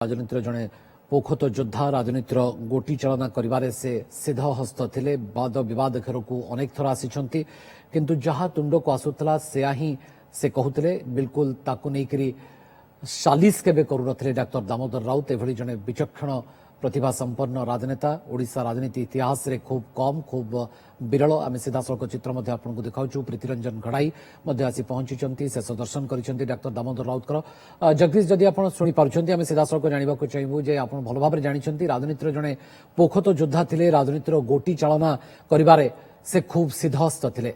राजनीतिर जड़े पोखत योद्धा राजनीतिर गोटी चालना करिबारे से सिद्ध हस्त थिले वाद विवाद घेरकू अनेक थर आसी किंतु जहा तुंड को आसुतला सेया ही से कहूले बिल्कुल ताकू नहीं सालिस केबे करू नथिले डॉक्टर दामोदर राउत एभली जड़े विचक्षण प्रतिभा संपन्न राजनेता ओडिशा राजनीति इतिहास रे खूब कम खूब विरल आम सीधासख चित्र आपको देखाऊँ प्रीतिरंजन घड़ाई आसी पहुंची शेष दर्शन कर डॉक्टर दामोदर राउतर जगदीश जदि आप शुणी पार्टी आम सीधासख जानवा चाहूँ जे आप भल भाव जानते राजनीतिर जड़े पोखत योद्धा थे राजनीतिर गोटी चालना करिबारे से खूब सिद्धहस्त थे।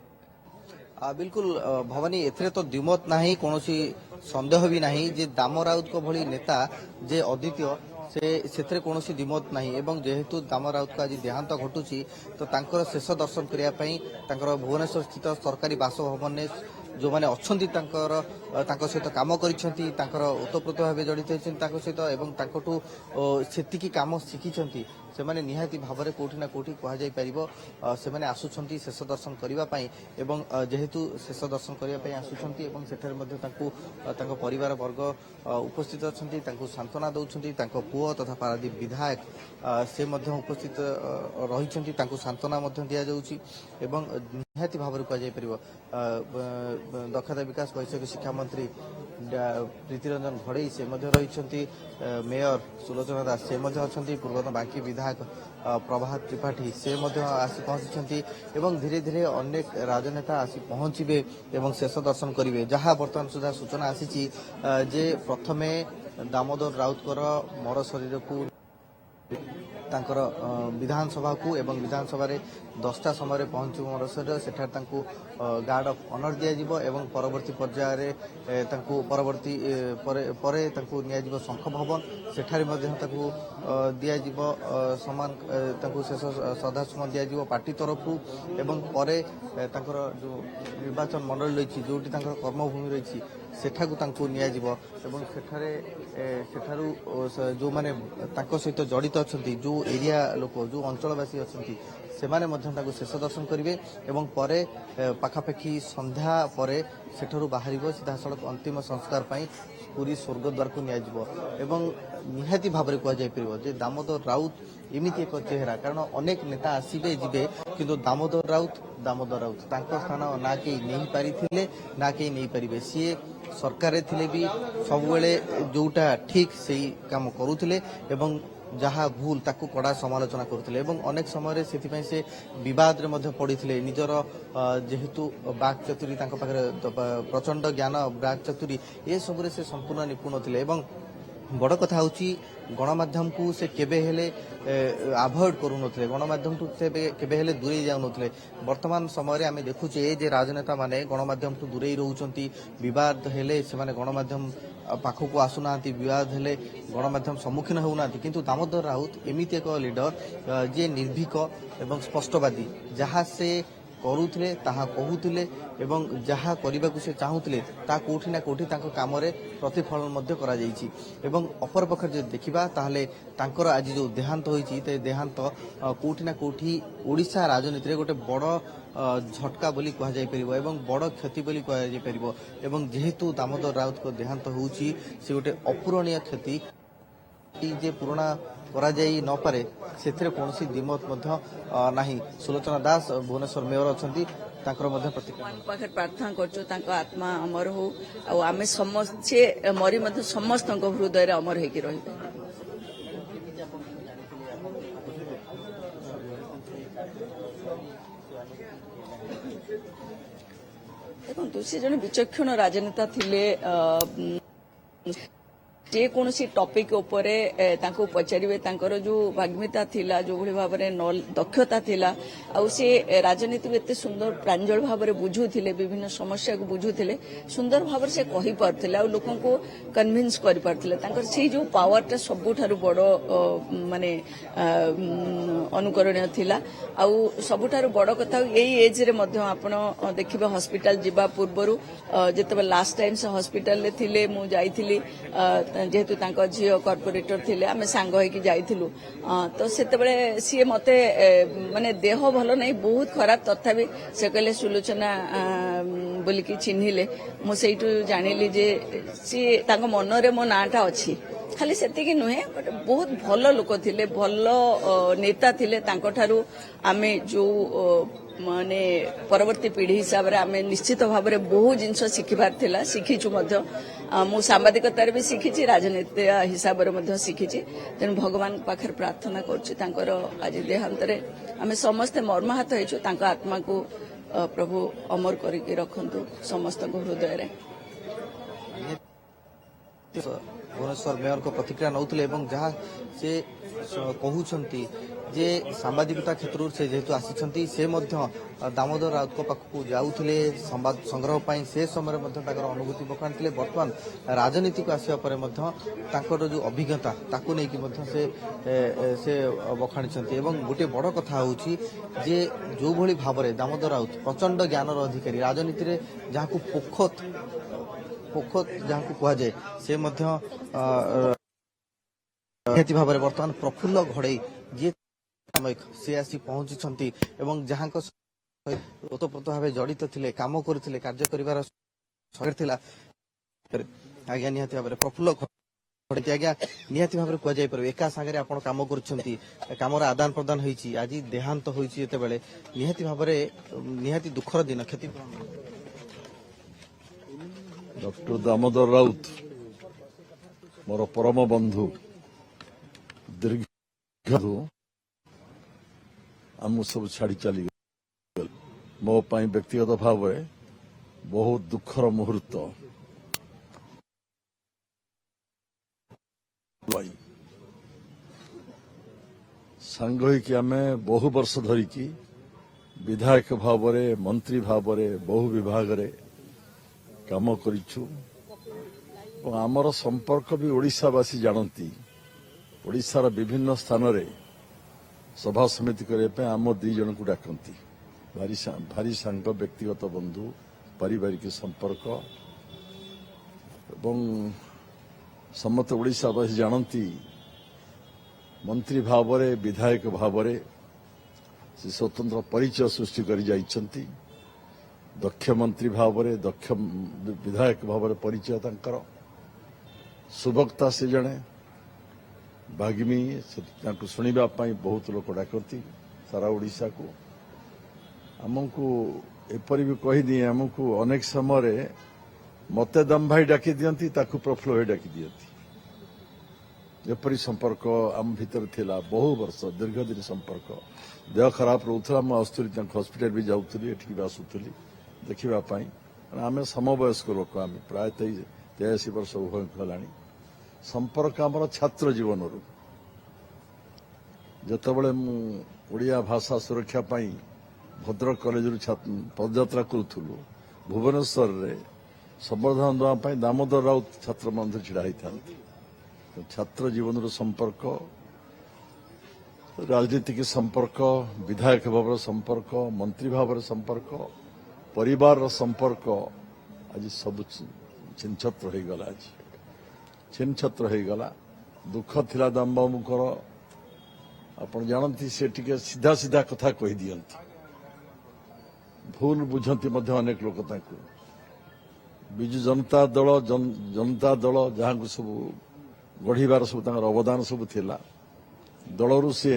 बिल्कुल भवानी एथरे तो द्विमत नाही कोनोसी संदेह भी नाही जे दाम राउत को भली नेता जे अद्वितीय से कौन द्विमत ना एवं जेहेतु दाम राउत को आज देहांत घटुची तो तांकर शेष दर्शन करने भुवनेश्वर स्थित सरकारी बासभवन में जो मैंने अच्छा सहित कम कर ओतप्रोत भाव जड़ित होती सहित से कम शिखी से माने निहाती भाव में कौटी ना कौटी कह से माने आसुछंती शेष दर्शन करने एवं जेहेतु शेष दर्शन करने आसुछंती एवं सेठारे परिवार वर्ग उपस्थित अच्छा सांत्वना दौरान पुओ तथा पारादीप विधायक से उपस्थित रही सांत्वना दि जाऊँगी एवं निहाती भाव में कह दक्षता विकास वैषयिक शिक्षा मंत्री प्रीतिरंजन घड़ई से रही मेयर सुलोचना दास से अच्छा पूर्वतन बांकी विधायक प्रभात त्रिपाठी से आसी पहुंची एवं धीरे धीरे अनेक राजनेता आसी पहुंचे एवं शेष दर्शन करेंगे जहाँ बर्तमान सुधा सूचना आसी जे प्रथमे दामोदर राउतकर मर शरीर को तांकर विधानसभा को एवं विधानसभा रे 10टा समय पहुंचु मोर शरीर सेठार तांकु गार्ड ऑफ ऑनर दिया जिवो एवं परवर्ती पर्याय रे तांकु परवर्ती परे तांकु निया जिवो शंख भवन सेठारे मध्ये तांकु दिया जिवो समान तांकु शेष श्रद्धासुमन दिया जिवो पार्टी तरफु एवं परे तांकर जो निर्वाचन मंडल रही जोटी तांकर कर्मभूमि रही सेठाकु तांकु निया जिवो एवं सेठारे सेठारु जो माने तांको सहित जड़ित अछंती जो एरिया लोक जो अंचलवासी अछंती सेमाने मध्यम शेष दर्शन करेंगे एवं परे पाखापाखि संध्या परे सेठरू बाहर सीधा सड़क अंतिम संस्कार पाई पूरी स्वर्गद्वार को नियाजिबो एवं निहाती भाव में कह दामोदर राउत एमती एक चेहरा कारण अनेक नेता आसबे जीवे किंतु दामोदर राउत स्थान ना कहीं नहीं पारी ना कहीं नहीं पारे सी सरकार थिले भी सब जोटा ठीक से काम करुले एवं जहाँ भूल ताकू कड़ा समालोचना करते अनेक समय से बद रे पड़ते निजर जेहेतु बाक चतुरी प्रचंड ज्ञान बाक चतुरी ये सब से संपूर्ण निपुण थे बड़ कथा हूँ गणमाध्यम को से केबे हेले अवॉइड करूनथले गणमाध्यम टू केबे हेले दूरे जाउनथले वर्तमान समय आम देखुचे जे राजनेता माने गणमाध्यम टू दूरे रहउचंती विवाद हेले से माने गणमाध्यम पाखक आसुना विवाद हेले गणमाध्यम सम्मुखीन होना किंतु दामोदर राउत एमिति एक लीडर जे निर्भीक एवं स्पष्टवादी जहाँ से करुले ताहा कहूले एवं जहाँ करने को से चाहूले ता कोठी ना कोठी तांको काम रे प्रतिफलन मध्य करा जायछि एवं अपर पक्ष जे देखिबा ताहले तांकर आज जो देहांत होईछि ते देहांत कोठी ना कोठी ओडिशा राजनीति रे गोटे बड़ झटका बोली कह जाय परिबो एवं बड़ क्षति बोली कह जाय परिबो एवं जेहेतु दामोदर राउत को देहांत होउछि से गोटे अपूरणीय क्षति जे पुराना करा जाई न पारे सेथिरे कोनोसी द्विमत मध्य नाही। सुलोचना दास भुवनेश्वर मेयर अछंती तांकर मध्य प्रतिक्रिया प्रार्थना करछु तांको आत्मा अमर हो आ आमे समस्त मरी मध्य समस्त हृदय रे अमर हेकी रहिबे। देखो से जने विचक्षण राजनेता थिले जे कौन टॉपिक उपरे तांको पचारिबे तांकर जो भाग्यता थिला जो भली भाव में दक्षता थिला आ से राजनीति को एते सुंदर प्रांजल भाव में बुझुथिले विभिन्न समस्या को बुझुथिले सुंदर भाव से कहि पारथिले आ लोकन को कन्विंस करि पारथिले तांकर से जो पावरटा सबुठारु बड़ माने अनुकरणीय थिला आ सबुठारु बड़ कथा एई एज रे मध्य आपण देखिबे हॉस्पिटल जिबा पूर्वरु जेतबे लास्ट टाइम से हॉस्पिटल ले थिले मु जाईथिली जेहेतु तांको झियो कॉर्पोरेटर थिले आमे सांग होई कि जाइथिलु तो सेतेबेले सी मते माने देह भलो नहीं बहुत खराब तथापि से कहले सुलोचना बोलिकी चिन्हिले मु सेइटु जानिली जे सी तांको मनरे मो नाटा अछि खाली सेतिकी नुहे बट बहुत भल लोक थिले भल नेता थिले तांको ठारू आमे जो माने परवर्ती पीढ़ी हिसाब रे आमे निश्चित भाव में बहुत जिनस शिखिबार थिला शिखिछु मध्य मु सांबादिकतार भी शिखिछि राजनीति हिसाब रे मध्य शिखिछि तेणु भगवान पाखर प्रार्थना करछि तांकर आज देहांत रे आमे समस्त मर्माहत हेछु तांको आत्मा को प्रभु अमर करके रखंतु समस्त हृदय रे भुवनेश्वर मेयर को प्रतिक्रिया नौथिले एवं जहाँ से कहउछंती जे सांबादिकता क्षेत्र से जेहेतु आसिछंती से मध्य दामोदर राउत को पाखकु जाउथिले संवाद संग्रह पाई से समय मध्य ताकर अनुभूति बखाणिथिले वर्तमान राजनीति को आसिया परे मध्य ताकर जो अभिज्ञता ताकु नै कि मध्य से बखाणिछंती एवं गोटे बड़ कथा होउछि जे जो भली भाबरे दामोदर राउत प्रचंड ज्ञानर अधिकारी राजनीति रे जहां को पोखत जहाँ को कह जाए से मध्य निहाती भाव में बर्तमान प्रफुल्ल घड़ई जी से आसी पहुंची एवं जहाँ ओतप्रोत भाव जड़ित थे कम करते कार्य कर आज्ञा निहाती भाव में प्रफुल्ल घड़ई आज्ञा निहाती भाव में कह जापर एका सागर आप कम कर आदान प्रदान होती आज देहांत होते निहाती भाव में निहाती दुखर दिन क्षति डॉक्टर दामोदर राउत मोर परम बंधु दीर्घ आम सब छाड़ी चली मो पाई व्यक्तिगत भाव बहुत दुखर मुहूर्त सांग होइकि आमे बहु वर्ष धरिकी विधायक भाव मंत्री भाव बहु विभाग रे काम करिछु आमर संपर्क भी ओडिशावासी जानती ओडिशार विभिन्न स्थान रे सभा समिति करने आम दी जन को डाकती भारी सांग व्यक्तिगत बंधु पारिवारिक संपर्क एवं समस्त ओडिशावासी जानती मंत्री भाव विधायक भाव से स्वतंत्र परिचय सृष्टि कर जाइछंती दक्ष मंत्री भाव दक्ष विधायक भाव परिचय तांकर सुभक्ता से जड़े भागिमी शुणा बहुत लोक डाकती सारा ओडिशा को आमको एपरी भी कहीदी आमको अनेक समय मते दम भाई डाकी दियंती ताकू प्रफुल्ल भाई डाकी दियंती एपरी संपर्क आम भीतर थिला बहु वर्ष दीर्घ दिन संपर्क देह खराब रोला मुझे आसुली हस्पिटाल भी जाऊली एठिक भी आसुली देखापी आम समवयस्क लोक आम प्राय 83 वर्ष उभय गला संपर्क आमर छात्र जीवन रू जितेबाला मुझा भाषा सुरक्षा भद्रक कॉलेज पदयात्रा करूँ भुवनेश्वर रे संवर्धन देवाई दामोदर राउत छात्र मंदिर छिड़ा होता छात्र जीवन रू संपर्क राजनीतिक संपर्क विधायक भाव संपर्क मंत्री भाव संपर्क परिवार संपर्क आज सब छिन्छत्र हो गला आज छिन्छत्र हो गला दुख थिला दामबाबूकर आपण जानती से टिके सीधा सीधा कथा कही दियंती भूल बुझंती मध्य अनेक लोक ताकू बिजु जनता दल जहाँ को सब गढ़ीबार सब अवदान सब थिला दलरू सी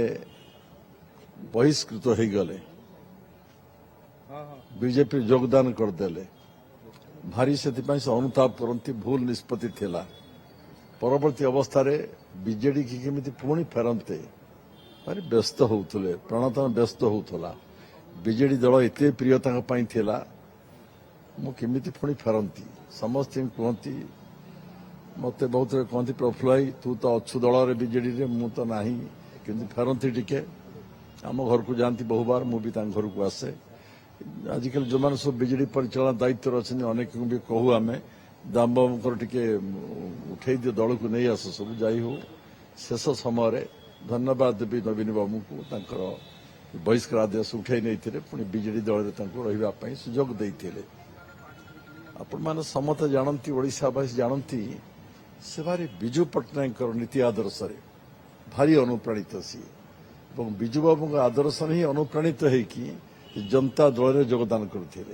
बहिष्कृत हो गले बीजेपी योगदान करदेले भारी से अनुताप करती भूल निष्पत्ति थिला परवर्ती अवस्था बीजेडी की केमिति पुणी फेरंते भारी व्यस्त होउथले प्रणतन व्यस्त होउथला बीजेडी दल एते प्रियता थिला मु केमिति पुणी फेरंती समस्त कहती मत बहुत कहती प्रफुल्ल भाई तू तो अच्छु दल बीजेडी रे मु तो नाही किंतु फेरंती टिके आम घर को जाती बहुबार मु भी घर को आसे आजिकल जो मैंने सब बीजेडी परिचालना दायित्व अच्छे अनेक भी कहू आम दामबाबूर टे उठे दियो दल को नहीं आस सब जाइ हो शेष समय धन्यवाद देवी नवीन बाबू को बहिष्कार आदेश उठे नहीं पुणी बीजेडी दल रही सुजोग देते आपण मैंने समस्त जानती ओडिशावासी जानती से भारी विजु पट्टनायक नीति आदर्श भारी अनुप्राणित सी विजु बाबू आदर्श ही अनुप्राणित होगी जनता दल में योगदान करते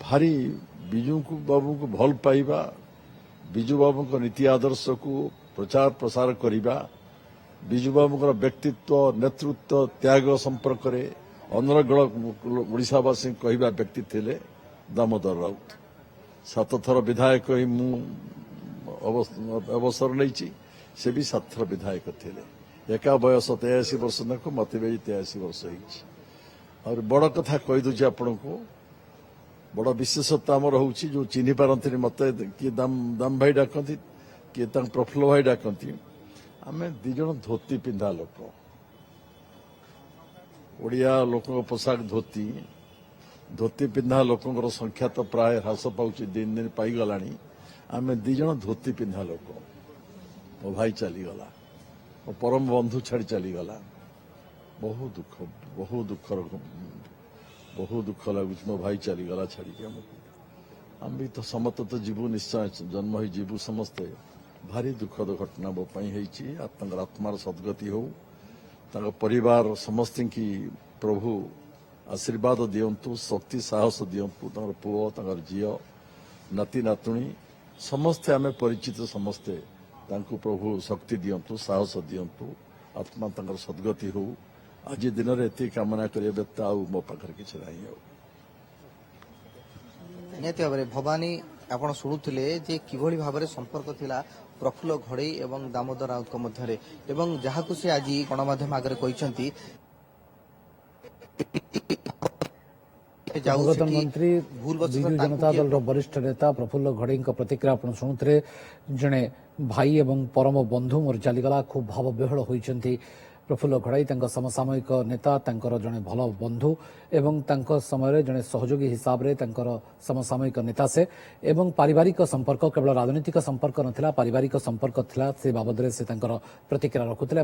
भारी विजु बाबू को भल पाइबा ବିଜୁ ବାବୁଙ୍କ ନୀତି ଆଦର୍ଶକୁ ପ୍ରଚାର ପ୍ରସାର କରିବା, ବିଜୁ ବାବୁଙ୍କର ବ୍ୟକ୍ତିତ୍ୱ, ନେତୃତ୍ୱ, ତ୍ୟାଗ ସମ୍ପର୍କରେ ଅନର୍ଗଳ ଓଡ଼ିଶାବାସୀଙ୍କୁ କହିବା ବ୍ୟକ୍ତି ଥିଲେ ଦାମୋଦର ରାଉତ। 7 ଥର ବିଧାୟକ ହୋଇ ମୁଁ ଅବସର ନେଇଛି, ସେ ବି 7 ଥର ବିଧାୟକ ଥିଲେ। ଏକା ବୟସ 83 ବର୍ଷ ତାଙ୍କୁ, ମତେ ବି 83 ବର୍ଷ ହେଇଛି। ଆହୁରି ବଡ଼ କଥା କହିଦେଉଛି ଆପଣଙ୍କୁ, ବଡ଼ ବିଶେଷତ୍ୱ ଆମର ହେଉଛି, ଯୋଉ ଚିହ୍ନି ପାରନ୍ତିନି ମତେ, କିଏ ଦାମ ଭାଇ ଡାକନ୍ତି, କିଏ ତାଙ୍କ ପ୍ରଫୁଲ୍ଲ ଭାଇ ଡାକନ୍ତି। ଆମେ 2 ଜଣ ଧୋତି ପିନ୍ଧା ଲୋକ, ଓଡ଼ିଆ ଲୋକଙ୍କ ପୋଷାକ ଧୋତି। ଧୋତି ପିନ୍ଧା ଲୋକଙ୍କର ସଂଖ୍ୟା ତ ପ୍ରାୟ ହ୍ରାସ ପାଉଛି, ଦିନ ଦିନ ପାଇଗଲାଣି। ଆମେ 2 ଜଣ ଧୋତି ପିନ୍ଧା ଲୋକ। ମୋ ଭାଇ ଚାଲିଗଲା, ମୋ ପରମ ବନ୍ଧୁ ଛାଡ଼ି ଚାଲିଗଲା। ବହୁ ଦୁଃଖ ଲାଗୁଛି, ମୋ ଭାଇ ଚାଲିଗଲା ଛାଡ଼ିକି ଆମକୁ। ଆମେ ବି ତ ସମସ୍ତେ ତ ଯିବୁ, ନିଶ୍ଚୟ ଜନ୍ମ ହୋଇ ଯିବୁ ସମସ୍ତେ। ଭାରି ଦୁଃଖଦ ଘଟଣା ମୋ ପାଇଁ ହେଇଛି। ତାଙ୍କର ଆତ୍ମାର ସଦ୍ଗତି ହଉ, ତାଙ୍କ ପରିବାର ସମସ୍ତଙ୍କୁ ପ୍ରଭୁ ଆଶୀର୍ବାଦ ଦିଅନ୍ତୁ, ଶକ୍ତି ସାହସ ଦିଅନ୍ତୁ। ତାଙ୍କର ପୁଅ, ତାଙ୍କର ଝିଅ, ନାତି ନାତୁଣୀ ସମସ୍ତେ ଆମେ ପରିଚିତ, ସମସ୍ତେ ତାଙ୍କୁ ପ୍ରଭୁ ଶକ୍ତି ଦିଅନ୍ତୁ, ସାହସ ଦିଅନ୍ତୁ। ଆତ୍ମା ତାଙ୍କର ସଦ୍ଗତି ହଉ। ଆଜି ଦିନରେ ଏତିକି କାମନା କରିବା ବ୍ୟତୀତ ଆଉ ମୋ ପାଖରେ କିଛି ନାହିଁ। ଆଉ ନିହାତି ଭାବରେ ଭବାନୀ, ଆପଣ ଶୁଣୁଥିଲେ ଯେ କିଭଳି ଭାବରେ ସମ୍ପର୍କ ଥିଲା ପ୍ରଫୁଲ୍ଲ ଘଡ଼େଇ ଏବଂ ଦାମୋଦର ରାଉତଙ୍କ ମଧ୍ୟରେ, ଏବଂ ଯାହାକୁ ସେ ଆଜି ଗଣମାଧ୍ୟମ ଆଗରେ କହିଛନ୍ତି ପୂର୍ବତନ ମନ୍ତ୍ରୀ ବିଜୁ ଜନତା ଦଳର ବରିଷ୍ଠ ନେତା ପ୍ରଫୁଲ୍ଲ ଘଡ଼େଇଙ୍କ ପ୍ରତିକ୍ରିୟା ଆପଣ ଶୁଣୁଥିଲେ। ଜଣେ ଭାଇ ଏବଂ ପରମ ବନ୍ଧୁ ମୋର ଚାଲିଗଲା, ଖୁବ୍ ଭାବବିହ୍ୱଳ ହୋଇଛନ୍ତି ପ୍ରଫୁଲ୍ଲ ଘଡ଼େଇ। ତାଙ୍କ ସମସାମୟିକ ନେତା, ତାଙ୍କର ଜଣେ ଭଲ ବନ୍ଧୁ ଏବଂ ତାଙ୍କ ସମୟରେ ଜଣେ ସହଯୋଗୀ ହିସାବରେ ତାଙ୍କର ସମସାମୟିକ ନେତା ସେ। ଏବଂ ପାରିବାରିକ ସମ୍ପର୍କ, କେବଳ ରାଜନୈତିକ ସମ୍ପର୍କ ନଥିଲା, ପାରିବାରିକ ସମ୍ପର୍କ ଥିଲା, ସେ ବାବଦରେ ସେ ତାଙ୍କର ପ୍ରତିକ୍ରିୟା ରଖୁଥିଲେ।